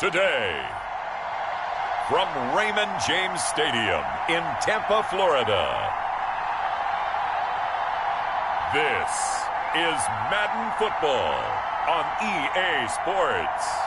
today. From Raymond James Stadium in Tampa, Florida, this is Madden Football on EA Sports.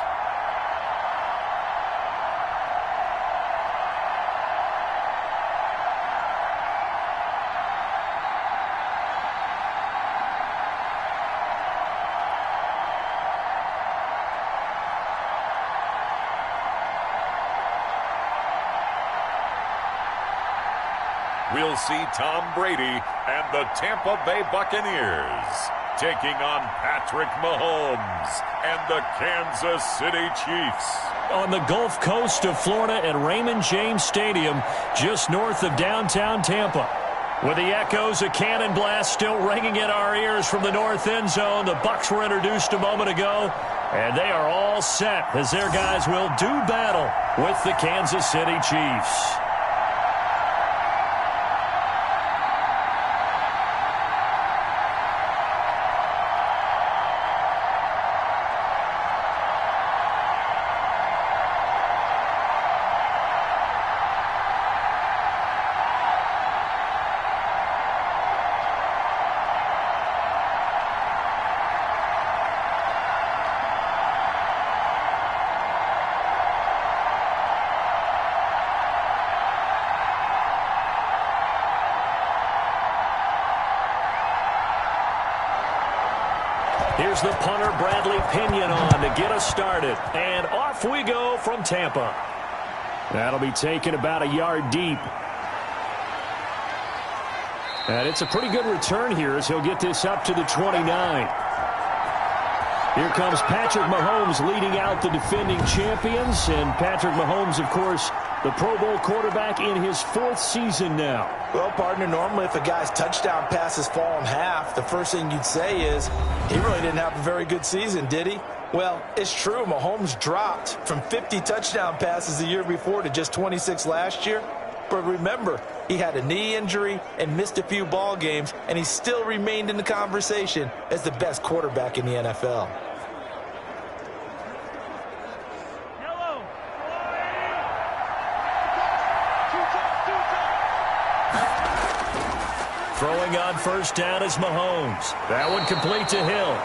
We'll see Tom Brady and the Tampa Bay Buccaneers taking on Patrick Mahomes and the Kansas City Chiefs. On the Gulf Coast of Florida at Raymond James Stadium, just north of downtown Tampa. With the echoes of cannon blast still ringing in our ears from the north end zone, the Bucs were introduced a moment ago, and they are all set as their guys will do battle with the Kansas City Chiefs. Here's the punter, Bradley Pinion, on to get us started. And off we go from Tampa. That'll be taken about a yard deep. And it's a pretty good return here as he'll get this up to the 29. Here comes Patrick Mahomes leading out the defending champions. And Patrick Mahomes, of course, the Pro Bowl quarterback in his 4th season now. Well, partner, normally if a guy's touchdown passes fall in half, the first thing you'd say is he really didn't have a very good season, did he? Well, it's true. Mahomes dropped from 50 touchdown passes the year before to just 26 last year. But remember, he had a knee injury and missed a few ball games, and he still remained in the conversation as the best quarterback in the NFL. Throwing on first down is Mahomes. That one complete to Hill.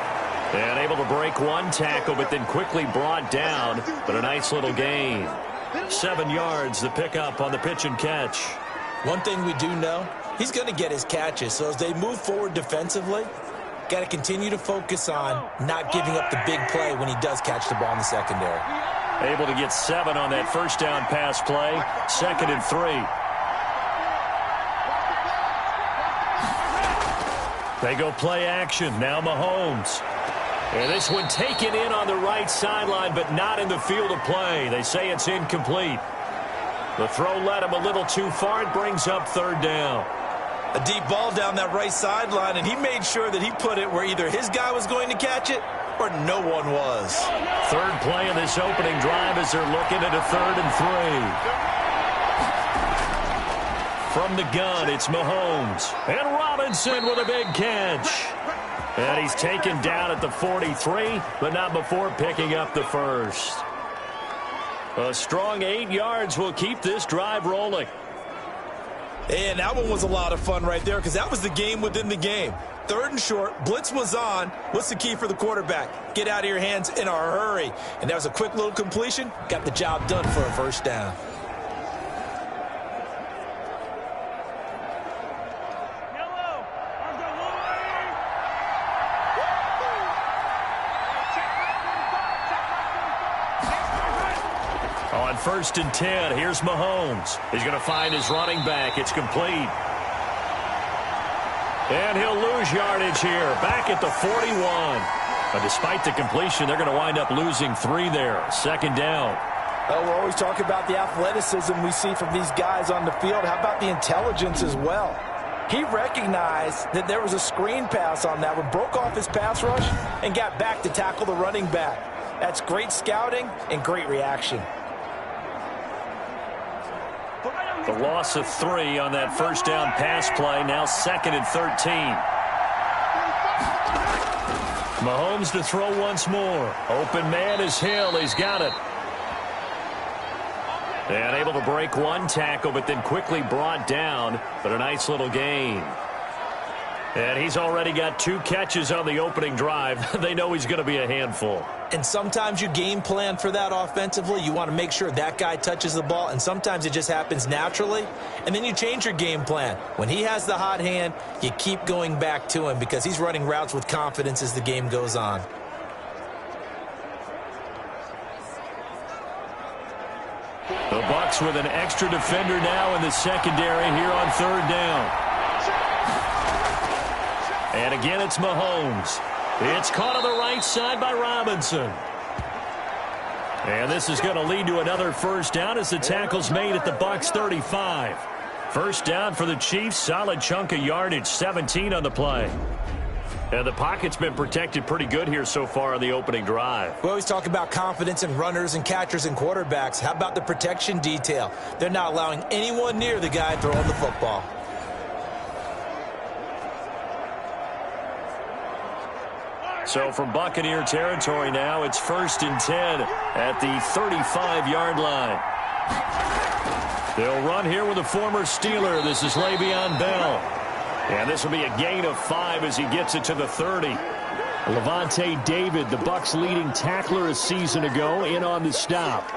And able to break one tackle, but then quickly brought down. But a nice little gain. 7 yards, the pickup on the pitch and catch. One thing we do know, he's going to get his catches. So as they move forward defensively, got to continue to focus on not giving up the big play when he does catch the ball in the secondary. Able to get 7 on that first down pass play. 2nd and 3. They go play action. Now Mahomes. And this one taken in on the right sideline, but not in the field of play. They say it's incomplete. The throw led him a little too far. It brings up 3rd down. A deep ball down that right sideline, and he made sure that he put it where either his guy was going to catch it or no one was. 3rd play of this opening drive as they're looking at a 3rd and 3. From the gun, it's Mahomes. And Robinson with a big catch. And he's taken down at the 43, but not before picking up the first. A strong 8 yards will keep this drive rolling. And that one was a lot of fun right there because that was the game within the game. 3rd and short, blitz was on. What's the key for the quarterback? Get out of your hands in a hurry. And that was a quick little completion. Got the job done for a first down. On 1st and 10, here's Mahomes. He's going to find his running back. It's complete. And he'll lose yardage here. Back at the 41. But despite the completion, they're going to wind up losing 3 there. 2nd down. Oh, we're always talking about the athleticism we see from these guys on the field. How about the intelligence as well? He recognized that there was a screen pass on that one, broke off his pass rush, and got back to tackle the running back. That's great scouting and great reaction. The loss of 3 on that first down pass play. Now 2nd and 13. Mahomes to throw once more. Open man is Hill. He's got it. And able to break one tackle, but then quickly brought down. But a nice little gain. And he's already got 2 catches on the opening drive. They know he's going to be a handful. And sometimes you game plan for that offensively. You want to make sure that guy touches the ball, and sometimes it just happens naturally. And then you change your game plan. When he has the hot hand, you keep going back to him because he's running routes with confidence as the game goes on. The Bucs with an extra defender now in the secondary here on 3rd down. And again, it's Mahomes. It's caught on the right side by Robinson. And this is going to lead to another first down as the tackle's made at the Bucs 35. First down for the Chiefs. Solid chunk of yardage, 17 on the play. And the pocket's been protected pretty good here so far on the opening drive. We always talk about confidence in runners and catchers and quarterbacks. How about the protection detail? They're not allowing anyone near the guy throwing the football. So from Buccaneer territory now, it's 1st and 10 at the 35-yard line. They'll run here with a former Steeler. This is Le'Veon Bell. And this will be a gain of 5 as he gets it to the 30. Levante David, the Bucs' leading tackler a season ago, in on the stop.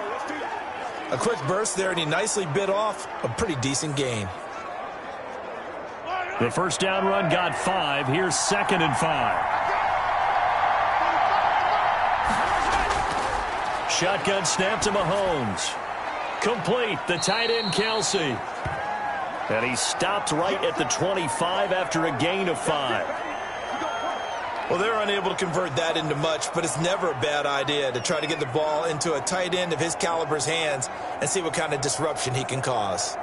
A quick burst there, and he nicely bit off a pretty decent gain. The first down run got 5. Here's 2nd and 5. Shotgun snap to Mahomes. Complete, the tight end Kelsey. And he stopped right at the 25 after a gain of 5. Well, they're unable to convert that into much, but it's never a bad idea to try to get the ball into a tight end of his caliber's hands and see what kind of disruption he can cause.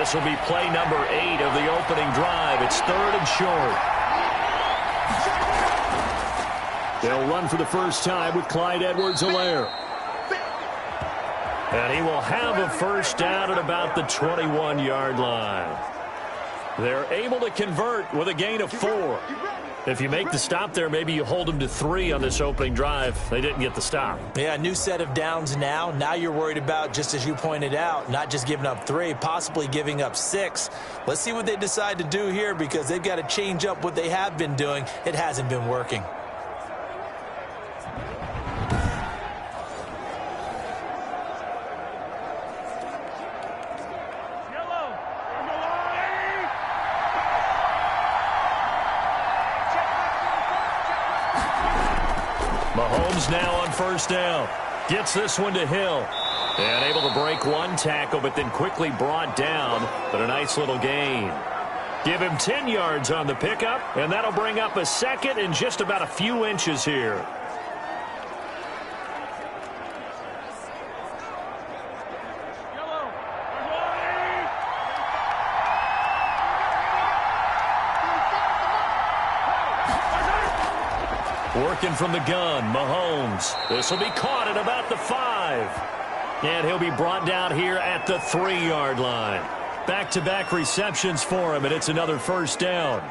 This will be play number 8 of the opening drive. It's 3rd and short. They'll run for the first time with Clyde Edwards-Helaire. And he will have a first down at about the 21-yard line. They're able to convert with a gain of 4. If you make the stop there, maybe you hold them to 3 on this opening drive. They didn't get the stop. Yeah, new set of downs now. Now you're worried about, just as you pointed out, not just giving up 3, possibly giving up 6. Let's see what they decide to do here because they've got to change up what they have been doing. It hasn't been working. Mahomes now on first down. Gets this one to Hill. And able to break one tackle, but then quickly brought down. But a nice little gain. Give him 10 yards on the pickup, and that'll bring up a second and just about a few inches here. Working from the gun, Mahomes. This will be caught at about the 5. And he'll be brought down here at the 3-yard line. Back-to-back receptions for him, and it's another first down.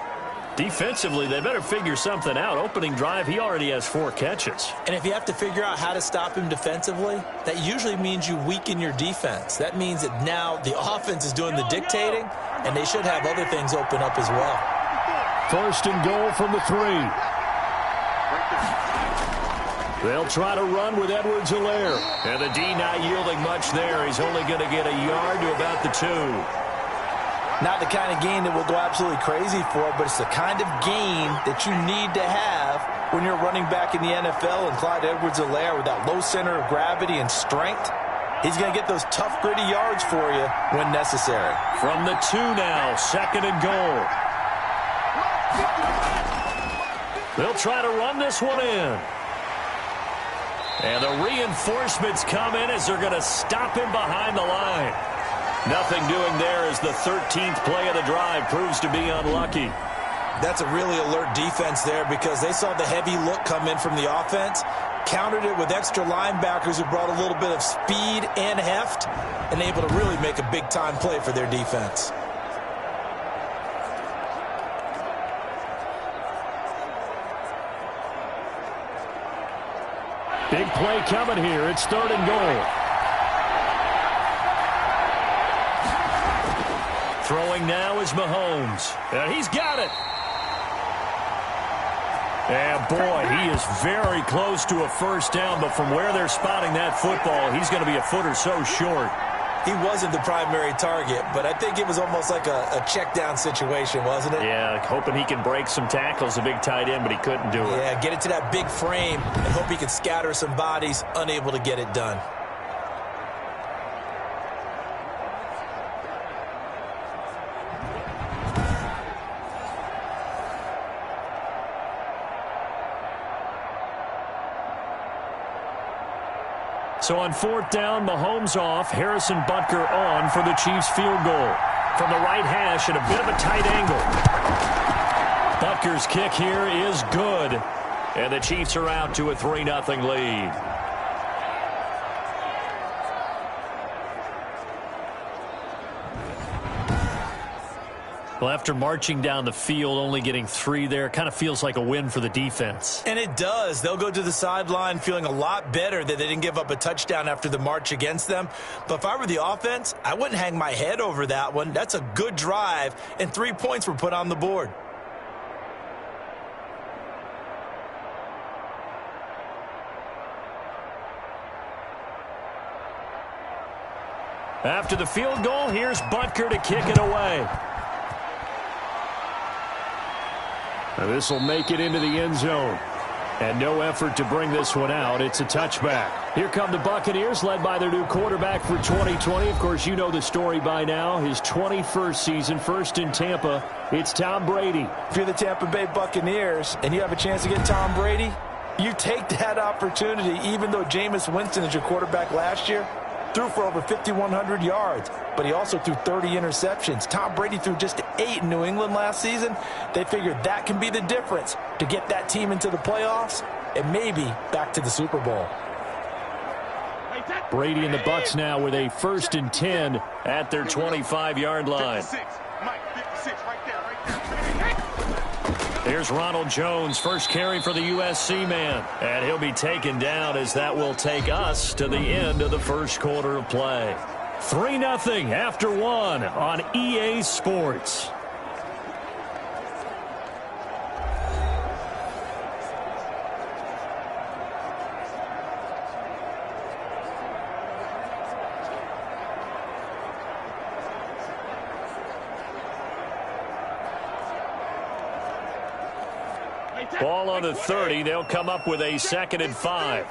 Defensively, they better figure something out. Opening drive, he already has 4 catches. And if you have to figure out how to stop him defensively, that usually means you weaken your defense. That means that now the offense is doing the dictating, and they should have other things open up as well. First and goal from the 3. They'll try to run with Edwards-Helaire. And the D not yielding much there. He's only going to get a yard to about the 2. Not the kind of gain that will go absolutely crazy for, but it's the kind of gain that you need to have when you're running back in the NFL. And Clyde Edwards-Helaire, with that low center of gravity and strength, he's going to get those tough, gritty yards for you when necessary. From the 2 now, 2nd and goal. They'll try to run this one in. And the reinforcements come in as they're going to stop him behind the line. Nothing doing there as the 13th play of the drive proves to be unlucky. That's a really alert defense there because they saw the heavy look come in from the offense, countered it with extra linebackers who brought a little bit of speed and heft, and able to really make a big-time play for their defense. Big play coming here. It's 3rd and goal. Throwing now is Mahomes. And he's got it. And boy, he is very close to a first down, but from where they're spotting that football, he's going to be a foot or so short. He wasn't the primary target, but I think it was almost like a check down situation, wasn't it? Yeah, hoping he can break some tackles, a big tight end, but he couldn't do it. Yeah, get it to that big frame and hope he can scatter some bodies, unable to get it done. So on 4th down, Mahomes off, Harrison Butker on for the Chiefs field goal. From the right hash at a bit of a tight angle. Butker's kick here is good. And the Chiefs are out to a 3-0 lead. Well, after marching down the field, only getting 3 there, kind of feels like a win for the defense. And it does. They'll go to the sideline feeling a lot better that they didn't give up a touchdown after the march against them. But if I were the offense, I wouldn't hang my head over that one. That's a good drive, and 3 points were put on the board. After the field goal, here's Butker to kick it away. This will make it into the end zone. And no effort to bring this one out. It's a touchback. Here come the Buccaneers, led by their new quarterback for 2020. Of course, you know the story by now. His 21st season, first in Tampa. It's Tom Brady. If you're the Tampa Bay Buccaneers and you have a chance to get Tom Brady, you take that opportunity, even though Jameis Winston is your quarterback last year. Threw for over 5,100 yards, but he also threw 30 interceptions. Tom Brady threw just 8 in New England last season. They figured that can be the difference to get that team into the playoffs and maybe back to the Super Bowl. Brady and the Bucs now with a 1st and 10 at their 25-yard line. Here's Ronald Jones, first carry for the USC man. And he'll be taken down as that will take us to the end of the first quarter of play. 3-0 after 1 on EA Sports. Ball on the 30. They'll come up with a 2nd and 5.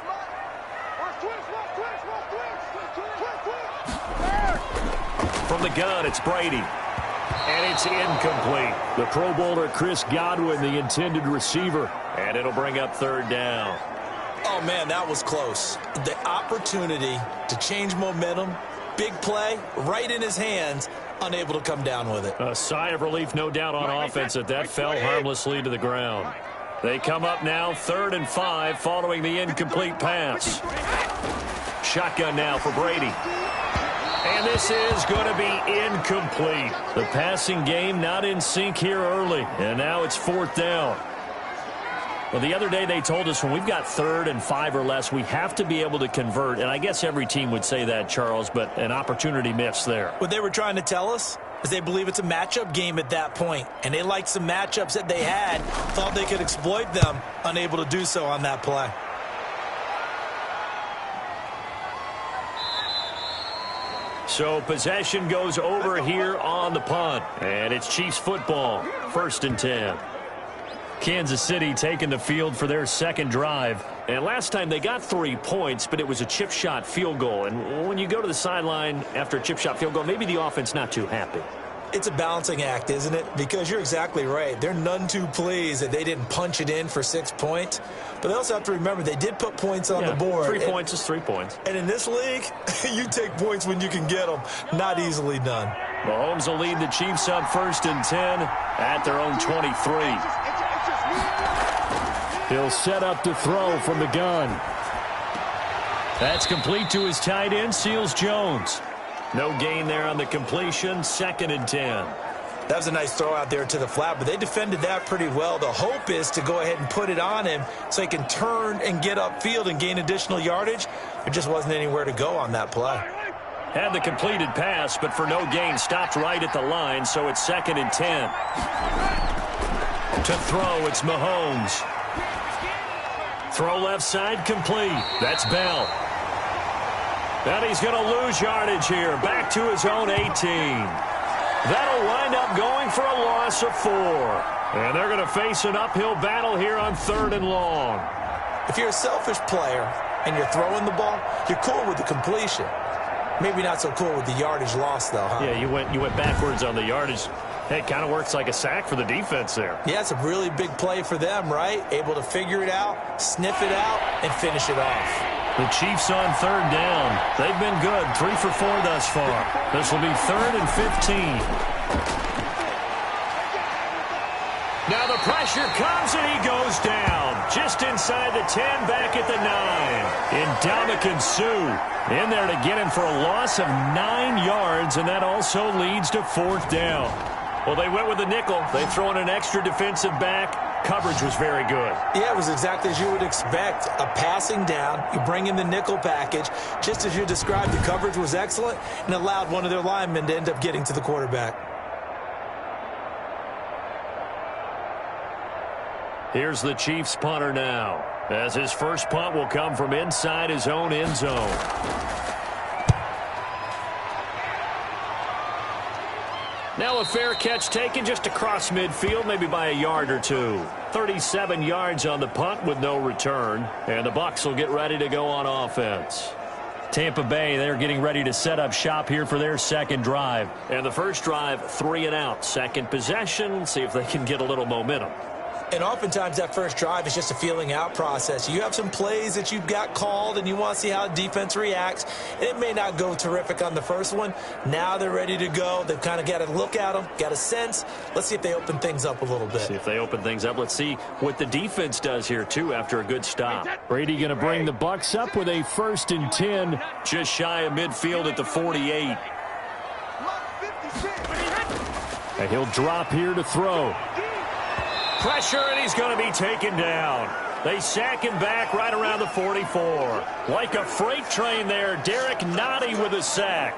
From the gun, it's Brady. And it's incomplete. The Pro Bowler Chris Godwin, the intended receiver. And it'll bring up 3rd down. Oh, man, that was close. The opportunity to change momentum, big play, right in his hands, unable to come down with it. A sigh of relief, no doubt, on offense that fell harmlessly to the ground. They come up now 3rd and 5 following the incomplete pass. Shotgun now for Brady. And this is going to be incomplete. The passing game not in sync here early. And now it's 4th down. Well, the other day they told us when we've got 3rd and 5 or less, we have to be able to convert. And I guess every team would say that, Charles, but an opportunity missed there. What they were trying to tell us is they believe it's a matchup game at that point. And they liked some matchups that they had, thought they could exploit them, unable to do so on that play. So possession goes over here on the punt. And it's Chiefs football, 1st and 10. Kansas City taking the field for their 2nd drive. And last time they got 3 points, but it was a chip shot field goal. And when you go to the sideline after a chip shot field goal, maybe the offense not too happy. It's a balancing act, isn't it? Because you're exactly right. They're none too pleased that they didn't punch it in for 6 points. But they also have to remember they did put points on the board. 3 points is 3 points. And in this league, you take points when you can get them. Not easily done. Mahomes will lead the Chiefs up 1st and 10 at their own 23. He'll set up to throw from the gun. That's complete to his tight end, Seals Jones. No gain there on the completion, 2nd and 10. That was a nice throw out there to the flat, but they defended that pretty well. The hope is to go ahead and put it on him so he can turn and get upfield and gain additional yardage. There just wasn't anywhere to go on that play. Had the completed pass, but for no gain, stopped right at the line, so it's 2nd and 10. To throw, it's Mahomes. Throw left side, complete. That's Bell. And he's going to lose yardage here, back to his own 18. That'll wind up going for a loss of 4. And they're going to face an uphill battle here on 3rd and long. If you're a selfish player and you're throwing the ball, you're cool with the completion. Maybe not so cool with the yardage loss, though, huh? Yeah, you went backwards on the yardage. Hey, it kind of works like a sack for the defense there. Yeah, it's a really big play for them, right? Able to figure it out, sniff it out, and finish it off. The Chiefs on 3rd down. They've been good, 3 for 4 thus far. This will be 3rd and 15. Now the pressure comes and he goes down. Just inside the 10, back at the 9. Ndamukong Suh in there to get him for a loss of 9 yards, and that also leads to 4th down. Well, they went with the nickel. They throw in an extra defensive back. Coverage was very good. Yeah, it was exactly as you would expect. A passing down, you bring in the nickel package. Just as you described, the coverage was excellent and allowed one of their linemen to end up getting to the quarterback. Here's the Chiefs punter now, as his first punt will come from inside his own end zone. Now a fair catch taken just across midfield, maybe by a yard or 2. 37 yards on the punt with no return. And the Bucs will get ready to go on offense. Tampa Bay, they're getting ready to set up shop here for their 2nd drive. And the first drive, 3 and out. 2nd possession, see if they can get a little momentum. And oftentimes that first drive is just a feeling out process. You have some plays that you've got called and you want to see how the defense reacts. It may not go terrific on the first one. Now they're ready to go. They've kind of got to look at them, got a sense. Let's see if they open things up a little bit. See if they open things up. Let's see what the defense does here, too, after a good stop. Brady going to bring the Bucs up with a 1st and 10, just shy of midfield at the 48. And he'll drop here to throw. Pressure, and he's going to be taken down. They sack him back right around the 44. Like a freight train there, Derek Nottie with a sack.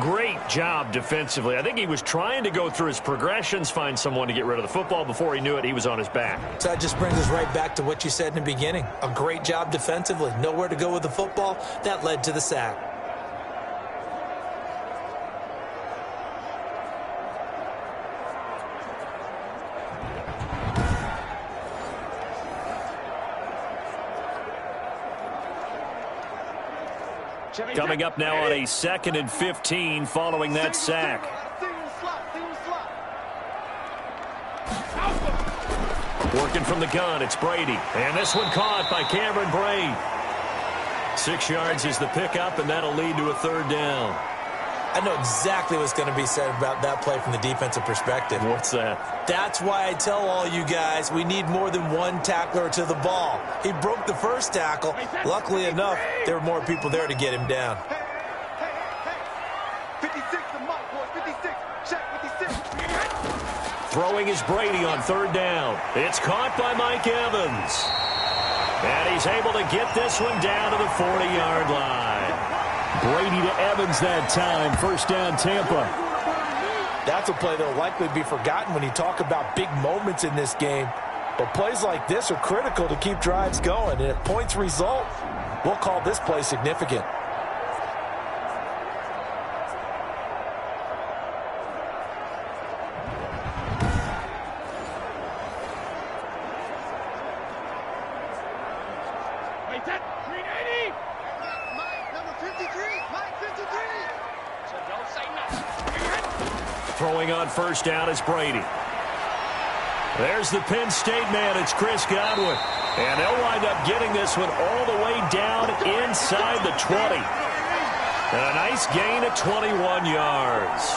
Great job defensively. I think he was trying to go through his progressions, find someone to get rid of the football. Before he knew it, he was on his back. So that just brings us right back to what you said in the beginning. A great job defensively. Nowhere to go with the football. That led to the sack. Coming up now on a 2nd and 15 following that sack. Working from the gun, it's Brady. And this one caught by Cameron Brate. 6 yards is the pickup, and that'll lead to a 3rd down. I know exactly what's going to be said about that play from the defensive perspective. What's that? That's why I tell all you guys we need more than one tackler to the ball. He broke the first tackle. Luckily enough, there were more people there to get him down. 56, the mark, boys. 56. Check 56. Throwing is Brady on 3rd down. It's caught by Mike Evans. And he's able to get this one down to the 40-yard line. Brady to Evans that time. 1st down, Tampa. That's a play that will likely be forgotten when you talk about big moments in this game. But plays like this are critical to keep drives going. And if points result, we'll call this play significant. Throwing on 1st down is Brady. There's the Penn State man. It's Chris Godwin. And they'll wind up getting this one all the way down inside the 20. And a nice gain of 21 yards.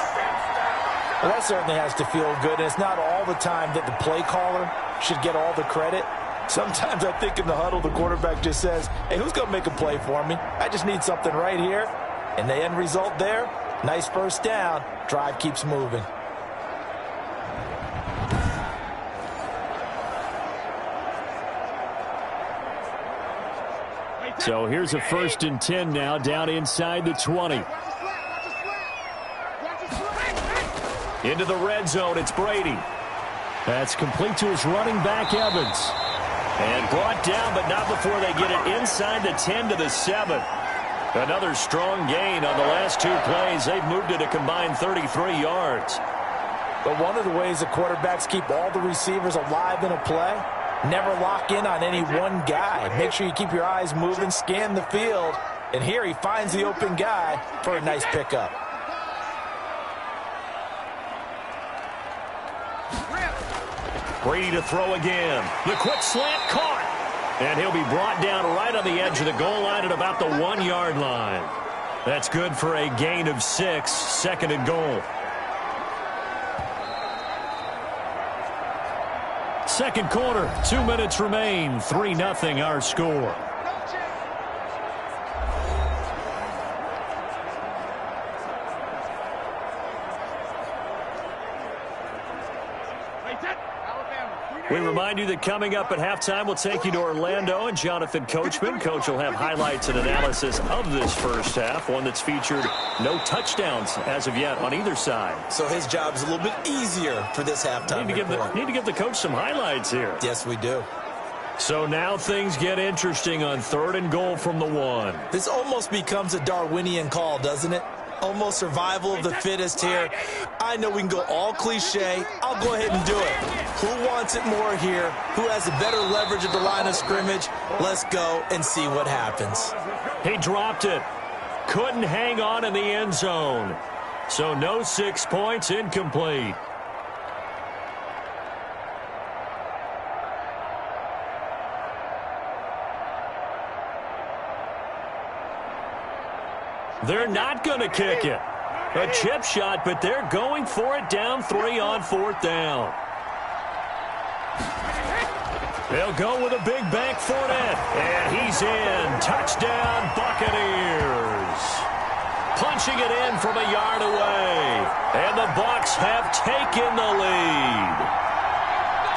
Well, that certainly has to feel good. And it's not all the time that the play caller should get all the credit. Sometimes I think in the huddle, the quarterback just says, hey, who's going to make a play for me? I just need something right here. And the end result there, nice first down. Drive keeps moving. So here's a 1st and 10 now, down inside the 20. Into the red zone, it's Brady. That's complete to his running back, Evans. And brought down, but not before they get it inside the 10 to the 7. Another strong gain on the last 2 plays. They've moved it a combined 33 yards. But one of the ways the quarterbacks keep all the receivers alive in a play, never lock in on any one guy. Make sure you keep your eyes moving, scan the field. And here he finds the open guy for a nice pickup. Brady to throw again. The quick slant caught. And he'll be brought down right on the edge of the goal line at about the 1-yard line. That's good for a gain of 6, 2nd and goal. Second quarter, 2 minutes remain. 3-0 our score. We remind you that coming up at halftime, we'll take you to Orlando and Jonathan Coachman. Coach will have highlights and analysis of this first half, one that's featured no touchdowns as of yet on either side. So his job is a little bit easier for this halftime. Need to give the coach some highlights here. Yes, we do. So now things get interesting on 3rd and goal from the 1. This almost becomes a Darwinian call, doesn't it? Almost survival of the fittest here. I know we can go all cliche. I'll go ahead and do it. Who wants it more here? Who has a better leverage at the line of scrimmage? Let's go and see what happens. He dropped it. Couldn't hang on in the end zone. So no 6 points, incomplete. They're not going to kick it. A chip shot, but they're going for it down 3 on 4th down. They'll go with a big bank Fournette. And he's in. Touchdown, Buccaneers. Punching it in from a yard away. And the Bucs have taken the lead.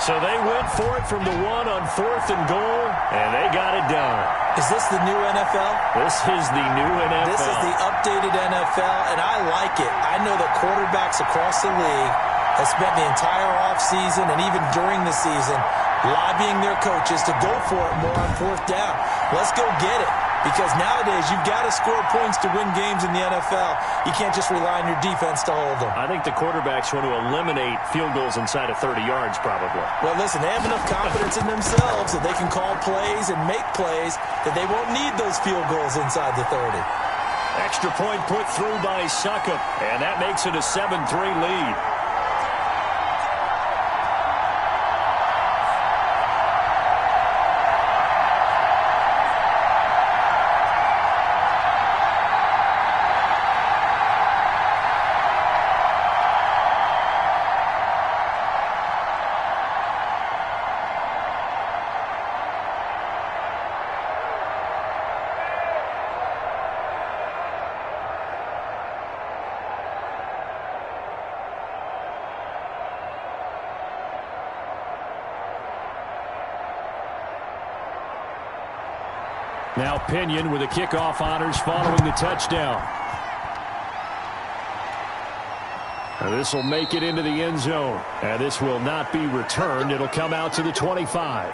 So they went for it from the 1 on 4th and goal, and they got it done. Is this the new NFL? This is the new NFL. This is the updated NFL, and I like it. I know that quarterbacks across the league have spent the entire offseason and even during the season lobbying their coaches to go for it more on 4th down. Let's go get it. Because nowadays, you've got to score points to win games in the NFL. You can't just rely on your defense to hold them. I think the quarterbacks want to eliminate field goals inside of 30 yards, probably. Well, listen, they have enough confidence in themselves that they can call plays and make plays that they won't need those field goals inside the 30. Extra point put through by Succop, and that makes it a 7-3 lead. Now Pinion with the kickoff honors following the touchdown. This will make it into the end zone. And this will not be returned. It'll come out to the 25.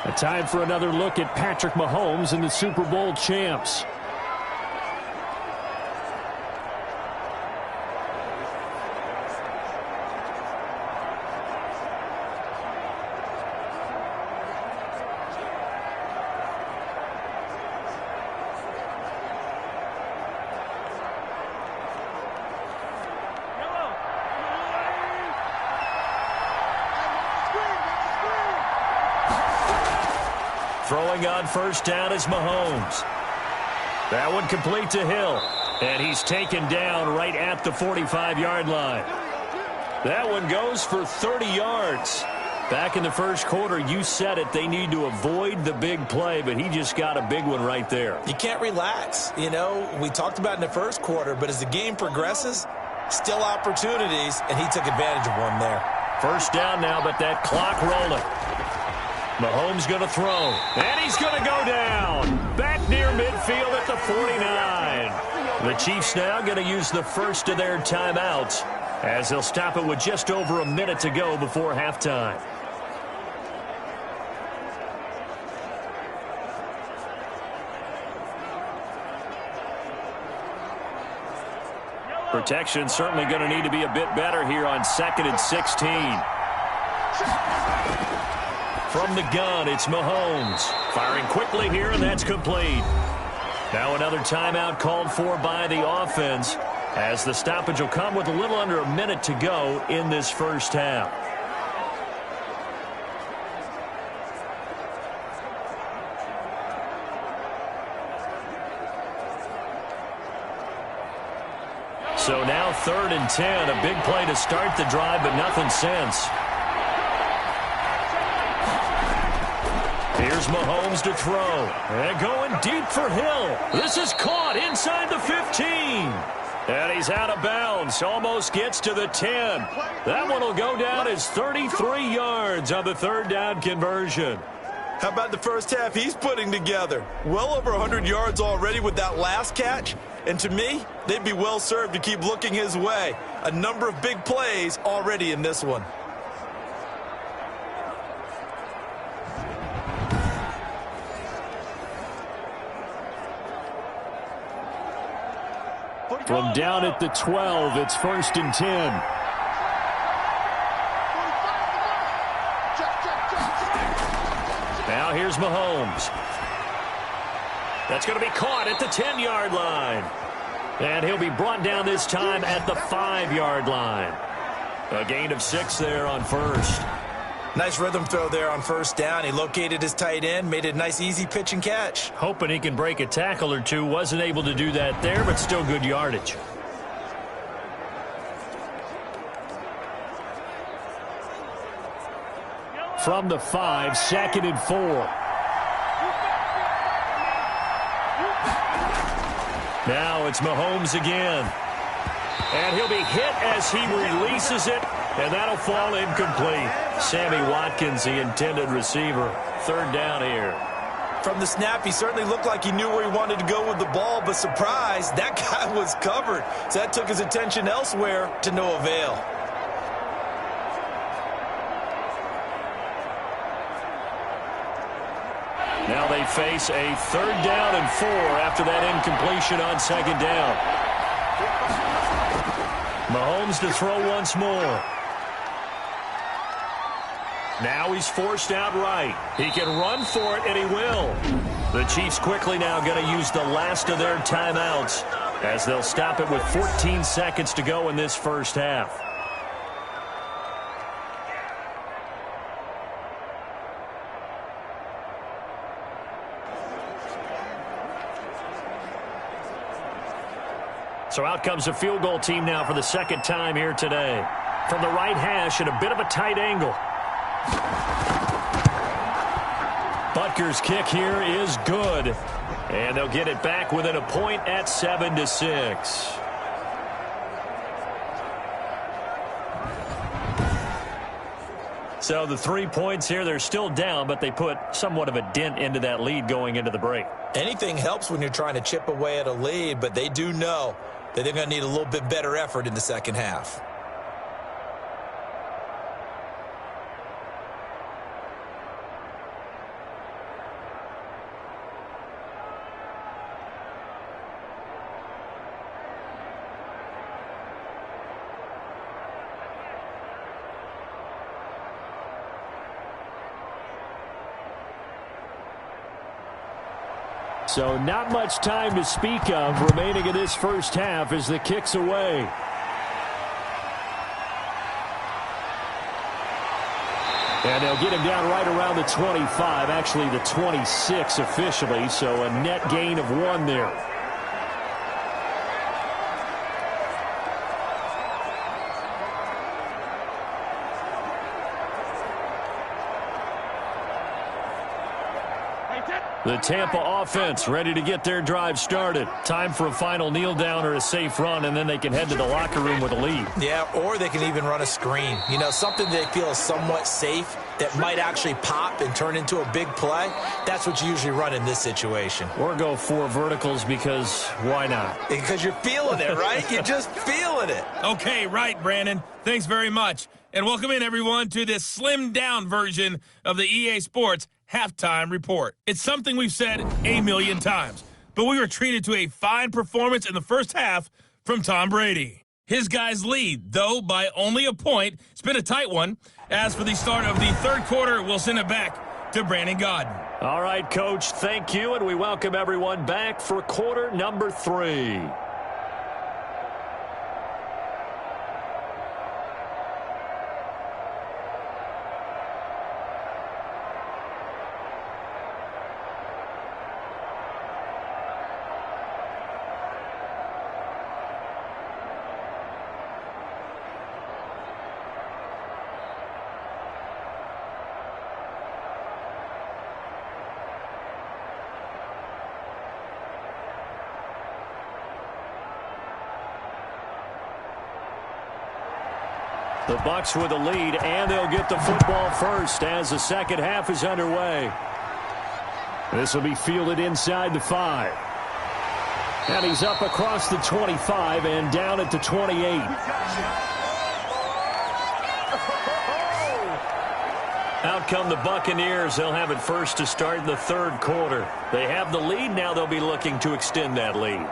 A time for another look at Patrick Mahomes and the Super Bowl champs. Throwing on first down is Mahomes. That one complete to Hill. And he's taken down right at the 45-yard line. That one goes for 30 yards. Back in the first quarter, you said it, they need to avoid the big play, but he just got a big one right there. You can't relax. You know, we talked about in the first quarter, but as the game progresses, still opportunities, and he took advantage of one there. First down now, but that clock rolling. Mahomes going to throw, and he's going to go down. Back near midfield at the 49. The Chiefs now going to use the first of their timeouts as they'll stop it with just over a minute to go before halftime. Protection certainly going to need to be a bit better here on 2nd and 16. From the gun, it's Mahomes. Firing quickly here, and that's complete. Now another timeout called for by the offense, as the stoppage will come with a little under a minute to go in this first half. So now 3rd and 10, a big play to start the drive, but nothing since. Here's Mahomes to throw. And going deep for Hill. This is caught inside the 15. And he's out of bounds. Almost gets to the 10. That one will go down as 33 yards on the 3rd down conversion. How about the first half he's putting together? Well over 100 yards already with that last catch. And to me, they'd be well served to keep looking his way. A number of big plays already in this one. From down at the 12, it's 1st and 10. Now here's Mahomes. That's going to be caught at the 10-yard line. And he'll be brought down this time at the 5-yard line. A gain of 6 there on first. Nice rhythm throw there on first down. He located his tight end, made it a nice easy pitch and catch. Hoping he can break a tackle or two. Wasn't able to do that there, but still good yardage. From the 5, 2nd and 4. Now it's Mahomes again. And he'll be hit as he releases it, and that'll fall incomplete. Sammy Watkins, the intended receiver. 3rd down here. From the snap, he certainly looked like he knew where he wanted to go with the ball, but surprise, that guy was covered. So that took his attention elsewhere to no avail. Now they face a 3rd down and 4 after that incompletion on 2nd down. Mahomes to throw once more. Now he's forced out right. He can run for it, and he will. The Chiefs quickly now going to use the last of their timeouts as they'll stop it with 14 seconds to go in this first half. So out comes the field goal team now for the 2nd time here today. From the right hash at a bit of a tight angle. Butker's kick here is good. And they'll get it back within a point at 7-6. So the 3 points here, they're still down, but they put somewhat of a dent into that lead going into the break. Anything helps when you're trying to chip away at a lead, but they do know that they're going to need a little bit better effort in the second half. So not much time to speak of remaining in this first half as the kick's away. And they'll get him down right around the 25, actually the 26 officially, so a net gain of 1 there. The Tampa offense ready to get their drive started. Time for a final kneel down or a safe run, and then they can head to the locker room with a lead. Yeah, or they can even run a screen. You know, something they feel is somewhat safe that might actually pop and turn into a big play. That's what you usually run in this situation. Or go 4 verticals because why not? Because you're feeling it, right? You're just feeling it. Okay, right, Brandon. Thanks very much. And welcome in, everyone, to this slimmed-down version of the EA Sports Halftime Report. It's something we've said a million times, but we were treated to a fine performance in the first half from Tom Brady. His guys lead, though, by only a point. It's been a tight one. As for the start of the third quarter, we'll send it back to Brandon Godden. All right, Coach, thank you, and we welcome everyone back for quarter number 3. The Bucs with a lead, and they'll get the football first as the second half is underway. This will be fielded inside the 5. And he's up across the 25 and down at the 28. Out come the Buccaneers. They'll have it first to start the third quarter. They have the lead. Now they'll be looking to extend that lead.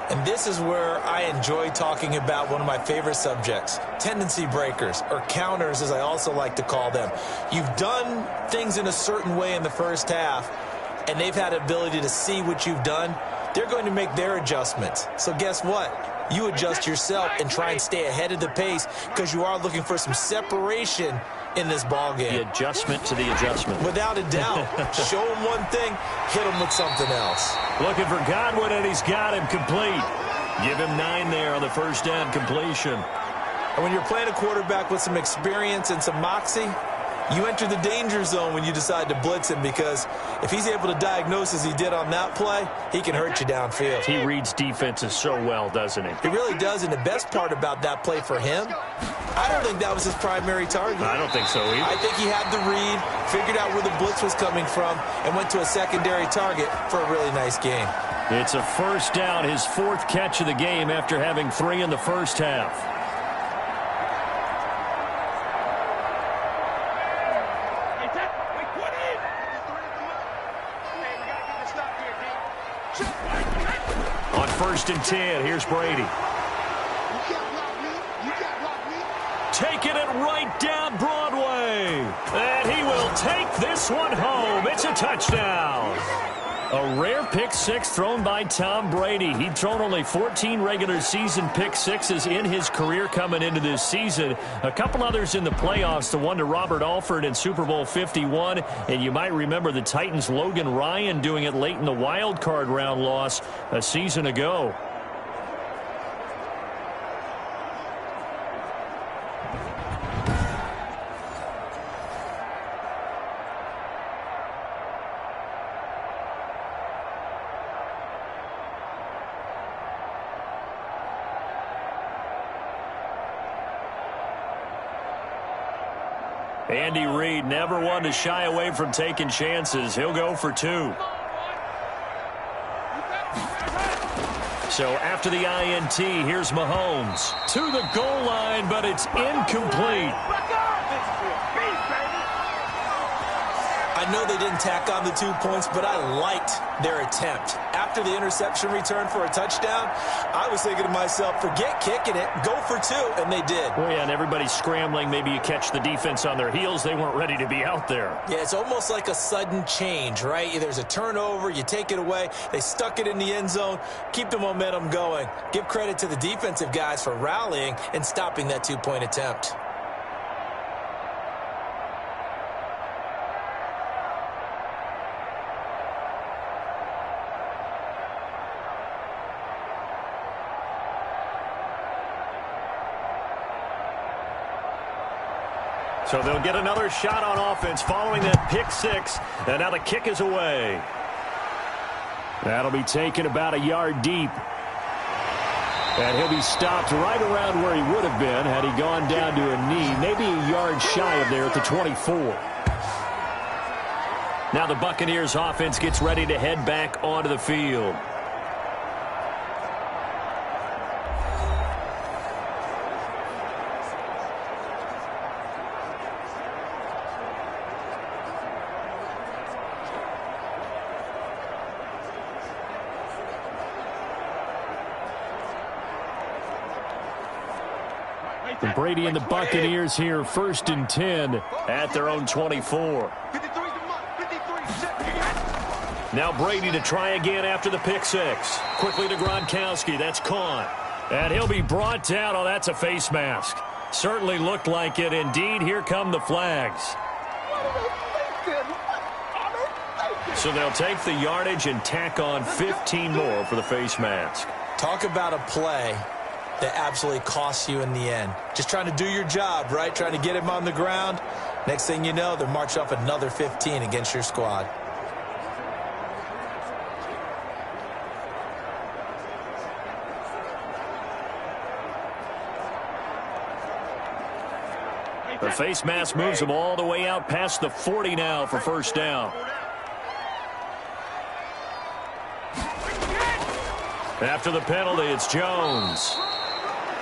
And this is where I enjoy talking about one of my favorite subjects, tendency breakers, or counters as I also like to call them. You've done things in a certain way in the first half, and they've had the ability to see what you've done. They're going to make their adjustments. So guess what? You adjust yourself and try and stay ahead of the pace because you are looking for some separation in this ball game. The adjustment to the adjustment. Without a doubt. Show him one thing, hit him with something else. Looking for Godwin, and he's got him complete. Give him 9 there on the first down completion. And when you're playing a quarterback with some experience and some moxie, you enter the danger zone when you decide to blitz him because if he's able to diagnose as he did on that play, he can hurt you downfield. He reads defenses so well, doesn't he? He really does, and the best part about that play for him, I don't think that was his primary target. I don't think so either. I think he had the read, figured out where the blitz was coming from, and went to a secondary target for a really nice game. It's a first down, his 4th catch of the game after having 3 in the first half. On 1st and 10, here's Brady. Taking it right down Broadway. And he will take this one home. It's a touchdown. A rare pick 6 thrown by Tom Brady. He'd thrown only 14 regular season pick 6s in his career coming into this season. A couple others in the playoffs, the one to Robert Alford in Super Bowl 51. And you might remember the Titans' Logan Ryan doing it late in the wild card round loss a season ago. Andy Reid never one to shy away from taking chances. He'll go for 2. So after the INT, here's Mahomes to the goal line, but it's incomplete. I know they didn't tack on the 2 points, but I liked their attempt. After the interception return for a touchdown, I was thinking to myself, forget kicking it, go for 2, and they did. Well, yeah, and everybody's scrambling. Maybe you catch the defense on their heels. They weren't ready to be out there. Yeah, it's almost like a sudden change, right? There's a turnover, you take it away, they stuck it in the end zone, keep the momentum going. Give credit to the defensive guys for rallying and stopping that 2-point attempt. So they'll get another shot on offense following that pick 6, and now the kick is away. That'll be taken about a yard deep. And he'll be stopped right around where he would have been had he gone down to a knee, maybe a yard shy of there at the 24. Now the Buccaneers offense gets ready to head back onto the field. Brady and the Buccaneers here, 1st and 10 at their own 24. Now Brady to try again after the pick six. Quickly to Gronkowski. That's caught. And he'll be brought down. Oh, that's a face mask. Certainly looked like it. Indeed, here come the flags. So they'll take the yardage and tack on 15 more for the face mask. Talk about a play that absolutely costs you in the end. Just trying to do your job, right? Trying to get him on the ground. Next thing you know, they're marching off another 15 against your squad. The face mask moves them all the way out past the 40 now for first down. After the penalty, it's Jones.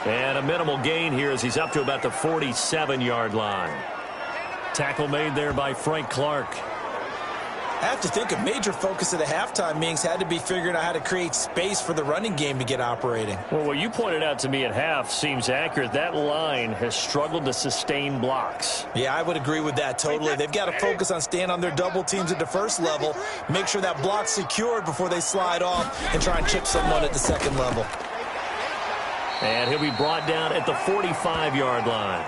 And a minimal gain here as he's up to about the 47-yard line. Tackle made there by Frank Clark. I have to think a major focus of the halftime meetings had to be figuring out how to create space for the running game to get operating. Well, what you pointed out to me at half seems accurate. That line has struggled to sustain blocks. Yeah, I would agree with that totally. They've got to focus on staying on their double teams at the first level, make sure that block's secured before they slide off and try and chip someone at the second level. And he'll be brought down at the 45-yard line.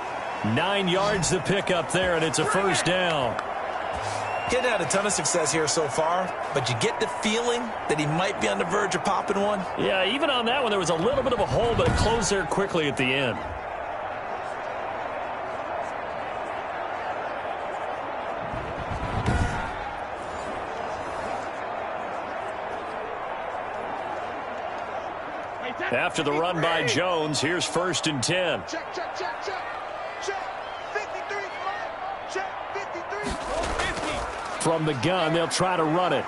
9 yards to pick up there, and it's a first down. Getting had a ton of success here so far, but you get the feeling that he might be on the verge of popping one. Yeah, even on that one, there was a little bit of a hole, but it closed there quickly at the end. After the run by Jones, here's 1st and 10. Check, check, check, check. Check. 53, check, 53. 50. From the gun, they'll try to run it.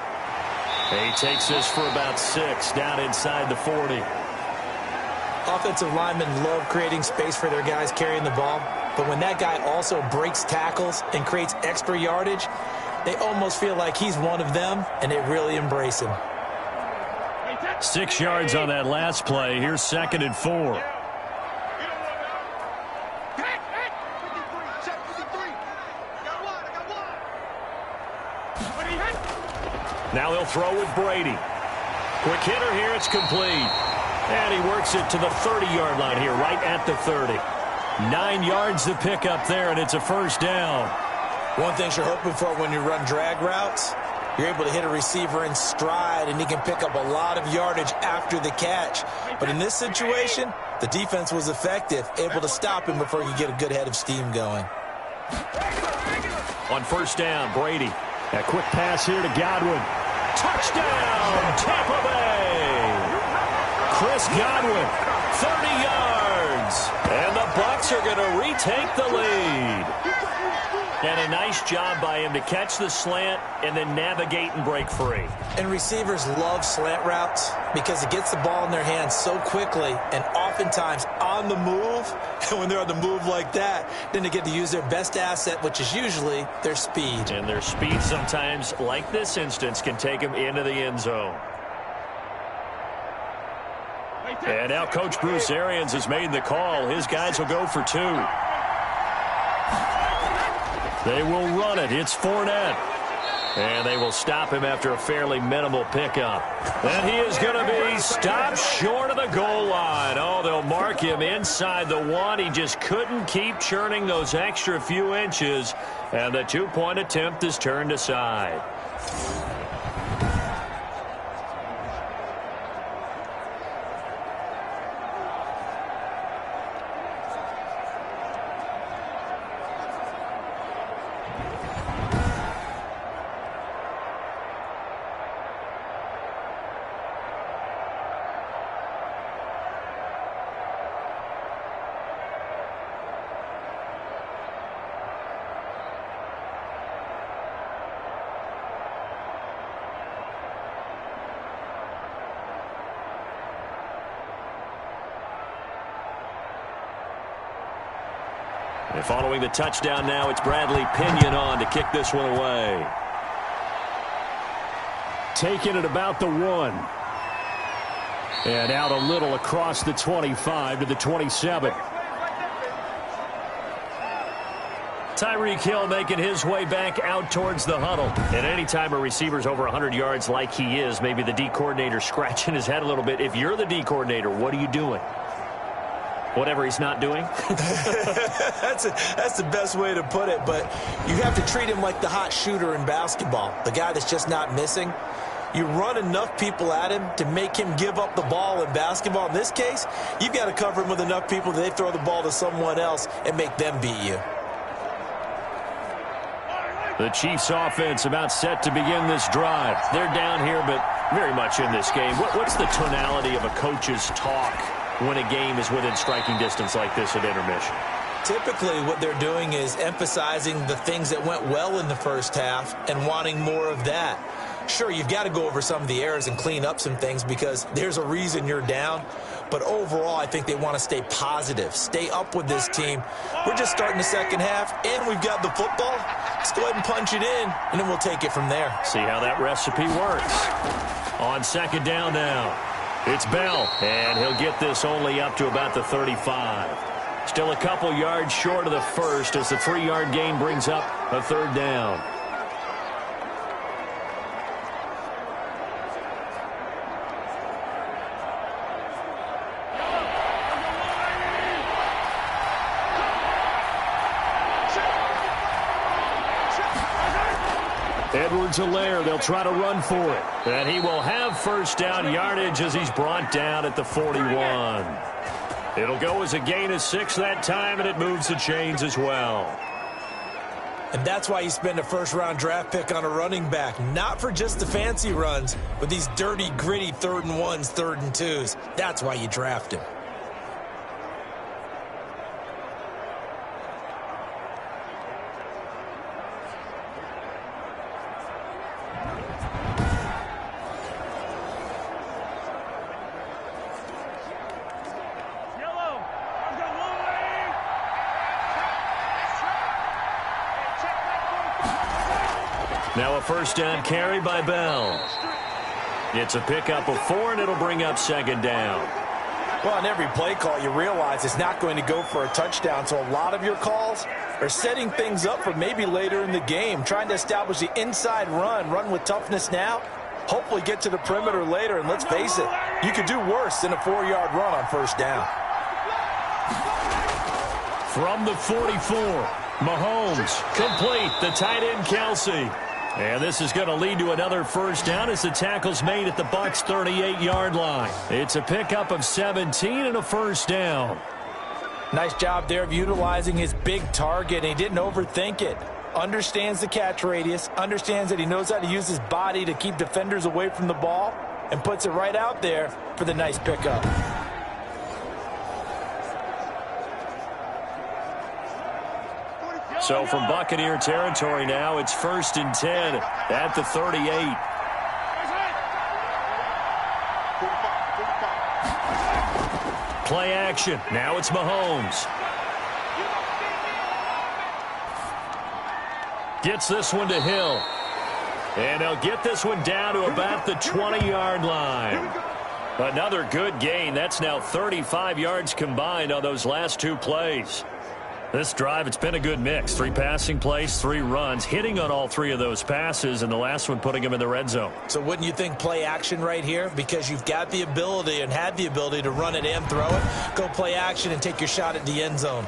He takes this for about 6, down inside the 40. Offensive linemen love creating space for their guys carrying the ball, but when that guy also breaks tackles and creates extra yardage, they almost feel like he's one of them, and they really embrace him. 6 yards on that last play. Here's 2nd and 4. Now he'll throw with Brady. Quick hitter here. It's complete. And he works it to the 30-yard line here, right at the 30. 9 yards to pick up there, and it's a first down. One thing you're hoping for when you run drag routes, you're able to hit a receiver in stride, and he can pick up a lot of yardage after the catch. But in this situation, the defense was effective, able to stop him before he could get a good head of steam going. On first down, Brady. A quick pass here to Godwin. Touchdown, Tampa Bay! Chris Godwin, 30 yards. And the Bucs are going to retake the lead. And a nice job by him to catch the slant and then navigate and break free. And receivers love slant routes because it gets the ball in their hands so quickly and oftentimes on the move. And when they're on the move like that, then they get to use their best asset, which is usually their speed. And their speed sometimes, like this instance, can take them into the end zone. And now Coach Bruce Arians has made the call. His guys will go for 2. They will run it. It's Fournette. And they will stop him after a fairly minimal pickup. And he is going to be stopped short of the goal line. Oh, they'll mark him inside the 1. He just couldn't keep churning those extra few inches. And the 2-point attempt is turned aside. And following the touchdown now, it's Bradley Pinion on to kick this one away. Taking it about the 1. And out a little across the 25 to the 27. Tyreek Hill making his way back out towards the huddle. And anytime a receiver's over 100 yards like he is, maybe the D coordinator scratching his head a little bit. If you're the D coordinator, what are you doing? Whatever he's not doing? That's the best way to put it, but you have to treat him like the hot shooter in basketball, the guy that's just not missing. You run enough people at him to make him give up the ball in basketball. In this case, you've got to cover him with enough people that they throw the ball to someone else and make them beat you. The Chiefs offense about set to begin this drive. They're down here, but very much in this game. What's the tonality of a coach's talk when a game is within striking distance like this at intermission? Typically, what they're doing is emphasizing the things that went well in the first half and wanting more of that. Sure, you've got to go over some of the errors and clean up some things because there's a reason you're down. But overall, I think they want to stay positive, stay up with this team. We're just starting the second half, and we've got the football. Let's go ahead and punch it in, and then we'll take it from there. See how that recipe works. On second down now, it's Bell, and he'll get this only up to about the 35. Still a couple yards short of the first as the 3-yard gain brings up a third down. Edwards-Helaire, they'll try to run for it. And he will have first down yardage as he's brought down at the 41. It'll go as a gain of 6 that time, and it moves the chains as well. And that's why you spend a first-round draft pick on a running back. Not for just the fancy runs, but these dirty, gritty 3rd and 1s, 3rd and 2s. That's why you draft him. Now a first down carry by Bell. It's a pickup of 4, and it'll bring up second down. Well, on every play call, you realize it's not going to go for a touchdown, so a lot of your calls are setting things up for maybe later in the game, trying to establish the inside run with toughness now, hopefully get to the perimeter later, and let's face it, you could do worse than a 4-yard run on first down. From the 44, Mahomes, complete, the tight end Kelsey. And this is going to lead to another first down as the tackle's made at the Bucs' 38-yard line. It's a pickup of 17 and a first down. Nice job there of utilizing his big target. He didn't overthink it. Understands the catch radius, understands that he knows how to use his body to keep defenders away from the ball, and puts it right out there for the nice pickup. So from Buccaneer territory now, it's 1st and 10 at the 38. Play action. Now it's Mahomes. Gets this one to Hill. And they'll get this one down to about the 20-yard line. Another good gain. That's now 35 yards combined on those last 2 plays. This drive, it's been a good mix. 3 passing plays, 3 runs, hitting on all 3 of those passes, and the last one putting them in the red zone. So wouldn't you think play action right here? Because you've got the ability and had the ability to run it and throw it. Go play action and take your shot at the end zone.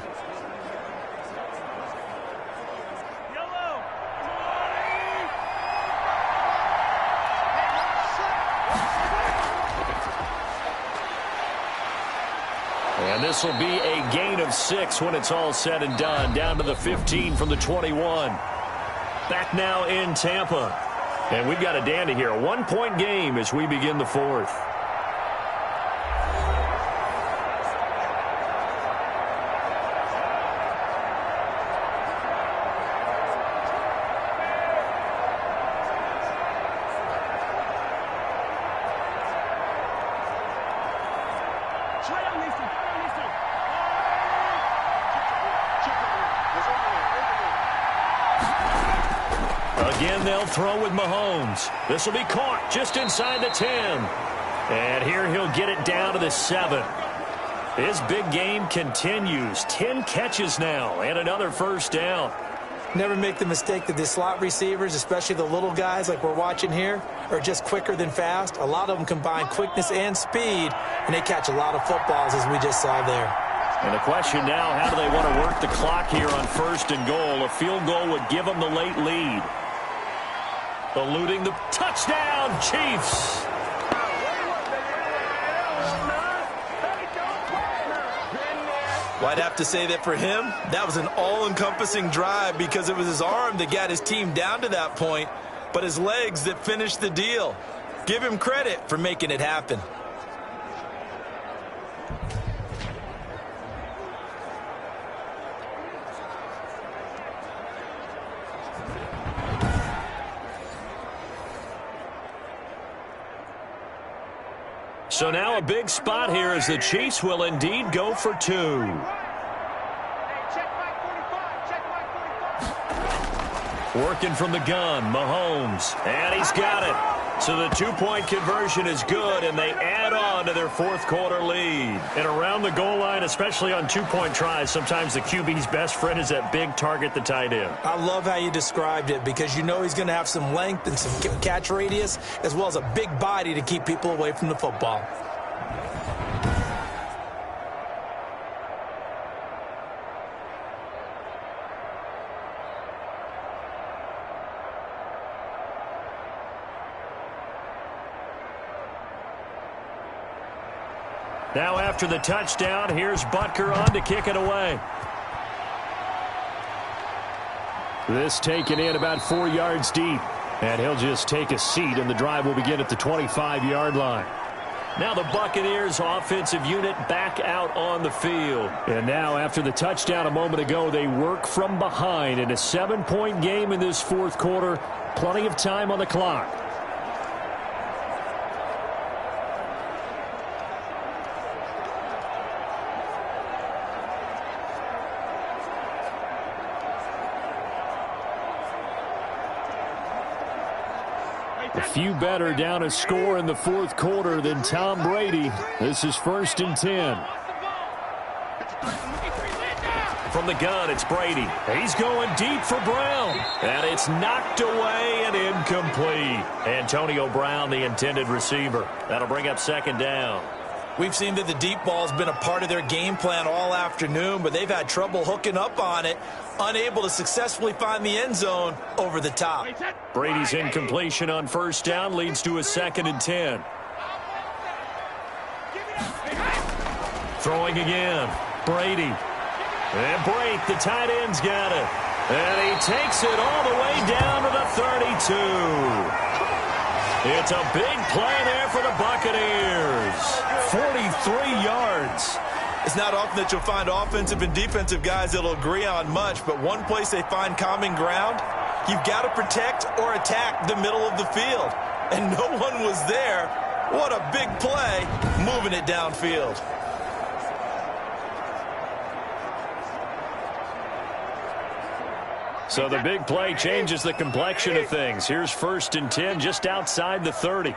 And this will be a gain of 6 when it's all said and done. Down to the 15 from the 21. Back now in Tampa. And we've got a dandy here. A 1-point game as we begin the 4th. Again, they'll throw with Mahomes. This will be caught just inside the 10. And here he'll get it down to the 7. His big game continues. 10 catches now and another first down. Never make the mistake that the slot receivers, especially the little guys like we're watching here, are just quicker than fast. A lot of them combine quickness and speed, and they catch a lot of footballs, as we just saw there. And the question now, how do they want to work the clock here on 1st and goal? A field goal would give them the late lead. Eluding the touchdown, Chiefs. Well, I'd have to say that for him, that was an all-encompassing drive because it was his arm that got his team down to that point, but his legs that finished the deal. Give him credit for making it happen. So now a big spot here as the Chiefs will indeed go for 2. Working from the gun, Mahomes, and he's got it. So the 2-point conversion is good, and they add on to their 4th quarter lead. And around the goal line, especially on 2-point tries, sometimes the QB's best friend is that big target, the tight end. I love how you described it because you know he's going to have some length and some catch radius as well as a big body to keep people away from the football. Now after the touchdown, here's Butker on to kick it away. This taken in about 4 yards deep. And he'll just take a seat, and the drive will begin at the 25-yard line. Now the Buccaneers offensive unit back out on the field. And now after the touchdown a moment ago, they work from behind in a 7-point game in this 4th quarter. Plenty of time on the clock. A few better down a score in the 4th quarter than Tom Brady. This is 1st and 10. From the gun, it's Brady. He's going deep for Brown. And it's knocked away and incomplete. Antonio Brown, the intended receiver. That'll bring up 2nd down. We've seen that the deep ball's been a part of their game plan all afternoon, but they've had trouble hooking up on it, unable to successfully find the end zone over the top. Brady's incompletion on 1st down leads to a 2nd and 10. Throwing again. Brady. And Brake, the tight end's got it. And he takes it all the way down to the 32. It's a big play there for the Buccaneers. 43 yards. It's not often that you'll find offensive and defensive guys that'll agree on much, but one place they find common ground, you've got to protect or attack the middle of the field. And no one was there. What a big play, moving it downfield. So the big play changes the complexion of things. Here's 1st and 10 just outside the 30.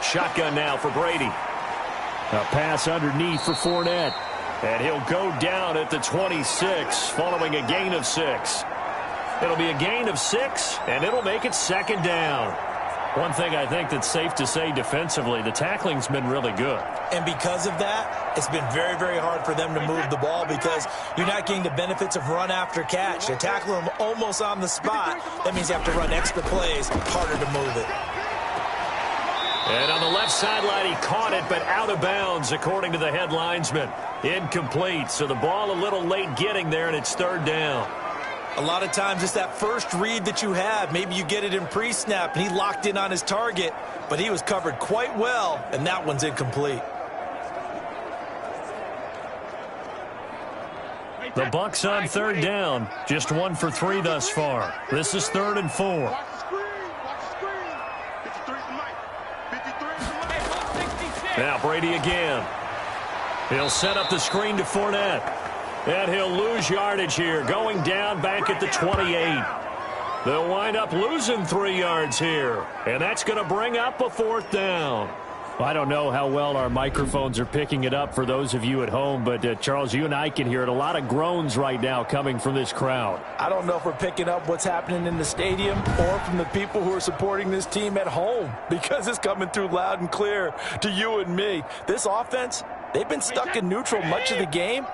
Shotgun now for Brady. A pass underneath for Fournette. And he'll go down at the 26 following a gain of 6. It'll be a gain of 6, and it'll make it 2nd down. One thing I think that's safe to say defensively, the tackling's been really good. And because of that, it's been very, very hard for them to move the ball because you're not getting the benefits of run after catch. They're tackling them almost on the spot. That means you have to run extra plays, harder to move it. And on the left sideline, he caught it, but out of bounds, according to the head linesman. Incomplete, so the ball a little late getting there, and it's 3rd down. A lot of times it's that first read that you have. Maybe you get it in pre-snap, and he locked in on his target, but he was covered quite well, and that one's incomplete. The Bucs on 3rd down, just 1 for 3 thus far. This is 3rd and 4. Now Brady again. He'll set up the screen to Fournette. And he'll lose yardage here, going down back at the 28. They'll wind up losing 3 yards here, and that's going to bring up a 4th down. I don't know how well our microphones are picking it up for those of you at home, but Charles, you and I can hear it. A lot of groans right now coming from this crowd. I don't know if we're picking up what's happening in the stadium or from the people who are supporting this team at home, because it's coming through loud and clear to you and me. This offense, they've been stuck in neutral much of the game,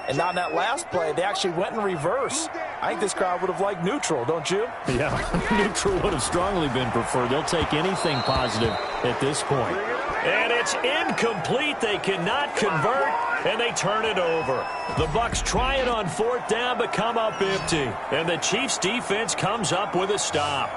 and now in that last play, they actually went in reverse. I think this crowd would have liked neutral, don't you? Yeah, neutral would have strongly been preferred. They'll take anything positive at this point. And it's incomplete. They cannot convert, and they turn it over. The Bucs try it on 4th down, but come up empty. And the Chiefs' defense comes up with a stop.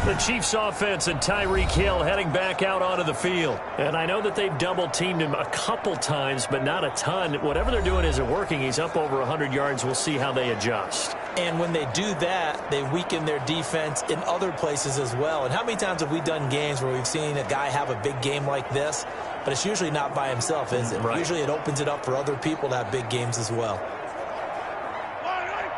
The Chiefs offense and Tyreek Hill heading back out onto the field. And I know that they've double-teamed him a couple times, but not a ton. Whatever they're doing isn't working. He's up over 100 yards. We'll see how they adjust. And when they do that, they weaken their defense in other places as well. And how many times have we done games where we've seen a guy have a big game like this, but it's usually not by himself, is it? Right. Usually it opens it up for other people to have big games as well.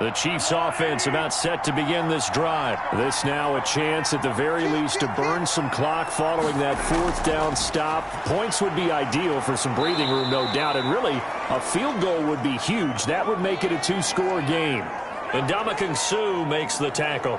The Chiefs offense about set to begin this drive. This now a chance at the very least to burn some clock following that 4th down stop. Points would be ideal for some breathing room, no doubt. And really, a field goal would be huge. That would make it a 2-score game. And Ndamukong Suh makes the tackle.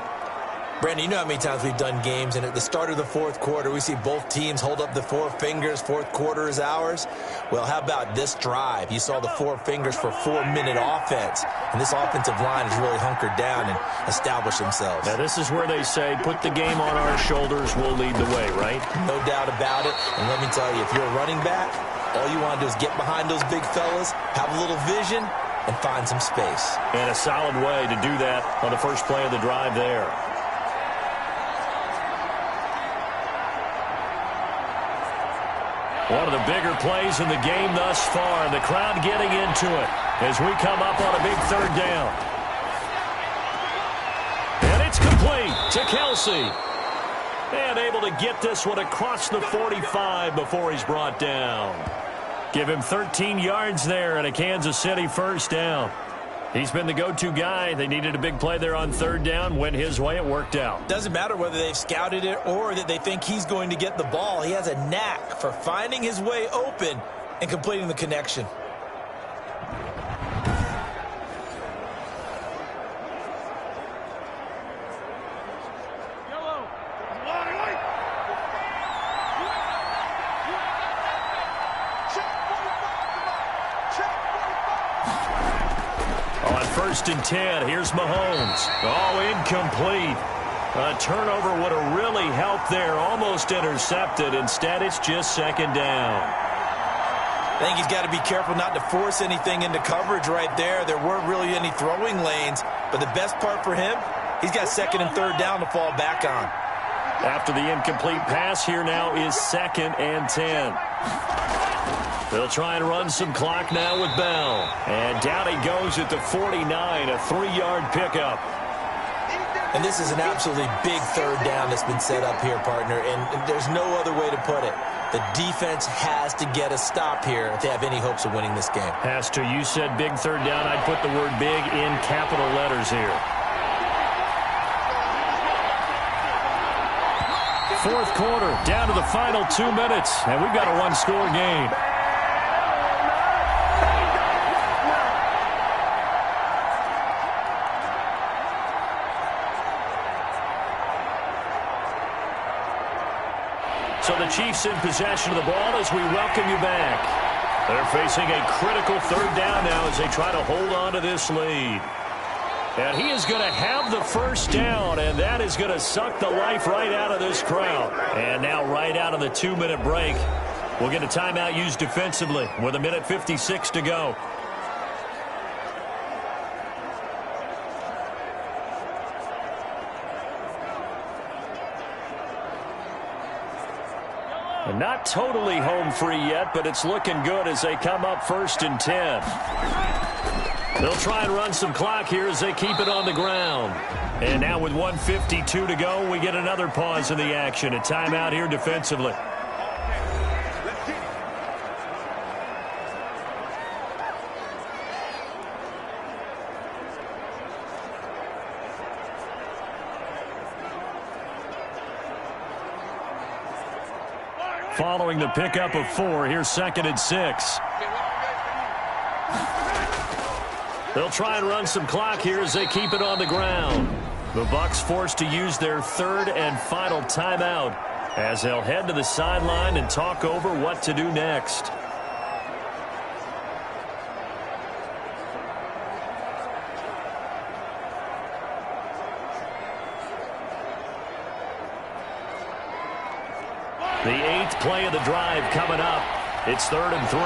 Brandon, you know how many times we've done games, and at the start of the 4th quarter, we see both teams hold up the 4 fingers. 4th quarter is ours. Well, how about this drive? You saw the 4 fingers for 4-minute offense, and this offensive line has really hunkered down and established themselves. Now, this is where they say, put the game on our shoulders, we'll lead the way, right? No doubt about it. And let me tell you, if you're a running back, all you want to do is get behind those big fellas, have a little vision, and find some space. And a solid way to do that on the first play of the drive there. One of the bigger plays in the game thus far. The crowd getting into it as we come up on a big 3rd down. And it's complete to Kelsey. And able to get this one across the 45 before he's brought down. Give him 13 yards there and a Kansas City 1st down. He's been the go-to guy. They needed a big play there on 3rd down. Went his way. It worked out. Doesn't matter whether they've scouted it or that they think he's going to get the ball. He has a knack for finding his way open and completing the connection. On 1st and 10, here's Mahomes. Oh, incomplete. A turnover would have really helped there. Almost intercepted. Instead, it's just 2nd down. I think he's got to be careful not to force anything into coverage right there. There weren't really any throwing lanes. But the best part for him, he's got 2nd and 3rd down to fall back on. After the incomplete pass, here now is 2nd and 10. They'll try and run some clock now with Bell. And down he goes at the 49, a 3-yard pickup. And this is an absolutely big 3rd down that's been set up here, partner. And there's no other way to put it. The defense has to get a stop here if they have any hopes of winning this game. Has to. You said big 3rd down. I'd put the word big in capital letters here. 4th quarter, down to the final 2 minutes. And we've got a 1-score game. So the Chiefs in possession of the ball as we welcome you back. They're facing a critical 3rd down now as they try to hold on to this lead. And he is going to have the 1st down, and that is going to suck the life right out of this crowd. And now right out of the 2-minute break, we'll get a timeout used defensively with 1:56 to go. And not totally home free yet, but it's looking good as they come up 1st and 10. They'll try and run some clock here as they keep it on the ground. And now with 1:52 to go, we get another pause in the action. A timeout here defensively. following the pickup of 4. Here's 2nd and 6. They'll try and run some clock here as they keep it on the ground. The Bucs forced to use their 3rd and final timeout as they'll head to the sideline and talk over what to do next. The 8th play of the drive coming up. It's 3rd and 3.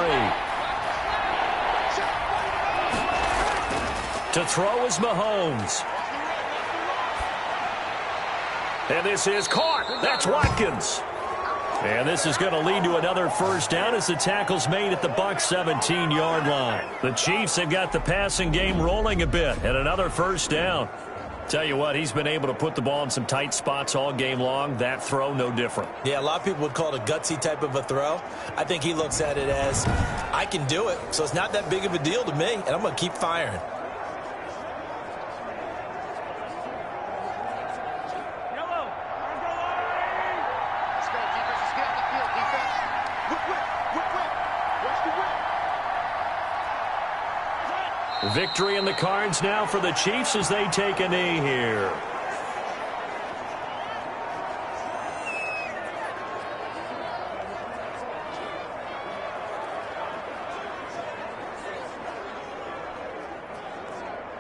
To throw is Mahomes. And this is caught. That's Watkins. And this is going to lead to another first down as the tackle's made at the Bucs 17-yard line. The Chiefs have got the passing game rolling a bit and another first down. Tell you what, he's been able to put the ball in some tight spots all game long. That throw, no different. Yeah, a lot of people would call it a gutsy type of a throw. I think he looks at it as, I can do it, so it's not that big of a deal to me, and I'm going to keep firing. Victory in the cards now for the Chiefs as they take a knee here.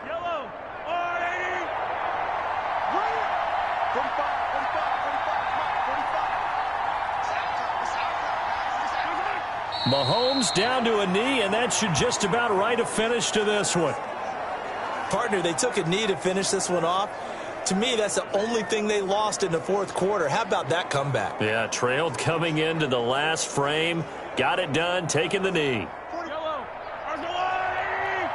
Yellow, R80. Right. 45, 45, 45, 45. Mahomes down to a knee, and that should just about write a finish to this one. Partner, they took a knee to finish this one off. To me, that's the only thing they lost in the 4th quarter. How about that comeback? Yeah, trailed coming into the last frame. Got it done, taking the knee. Yellow, R80.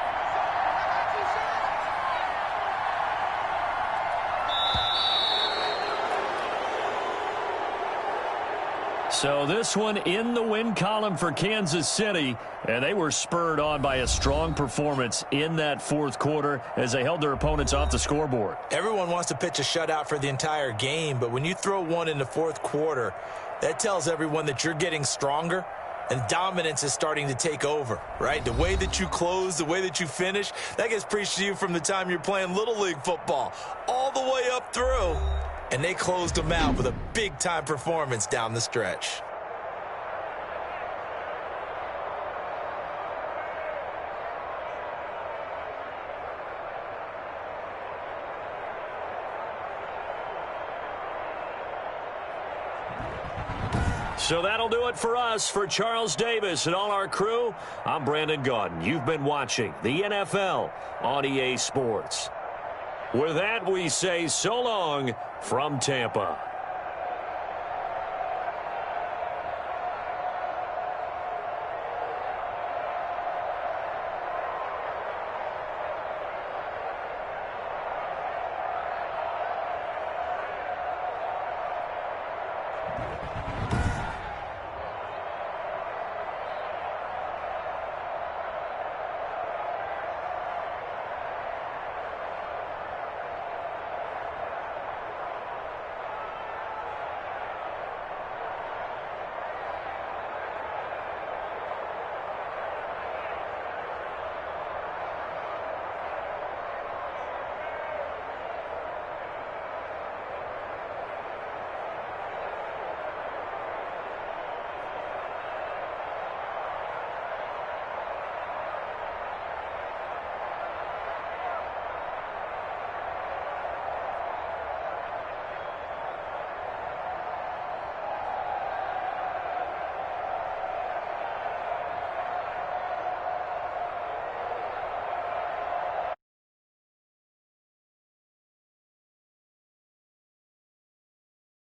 So this one in the win column for Kansas City, and they were spurred on by a strong performance in that 4th quarter as they held their opponents off the scoreboard. Everyone wants to pitch a shutout for the entire game, but when you throw one in the 4th quarter, that tells everyone that you're getting stronger and dominance is starting to take over, right? The way that you close, the way that you finish, that gets preached to you from the time you're playing Little League football all the way up through. And they closed them out with a big-time performance down the stretch. So that'll do it for us. For Charles Davis and all our crew, I'm Brandon Gaudin. You've been watching the NFL on EA Sports. With that, we say so long from Tampa.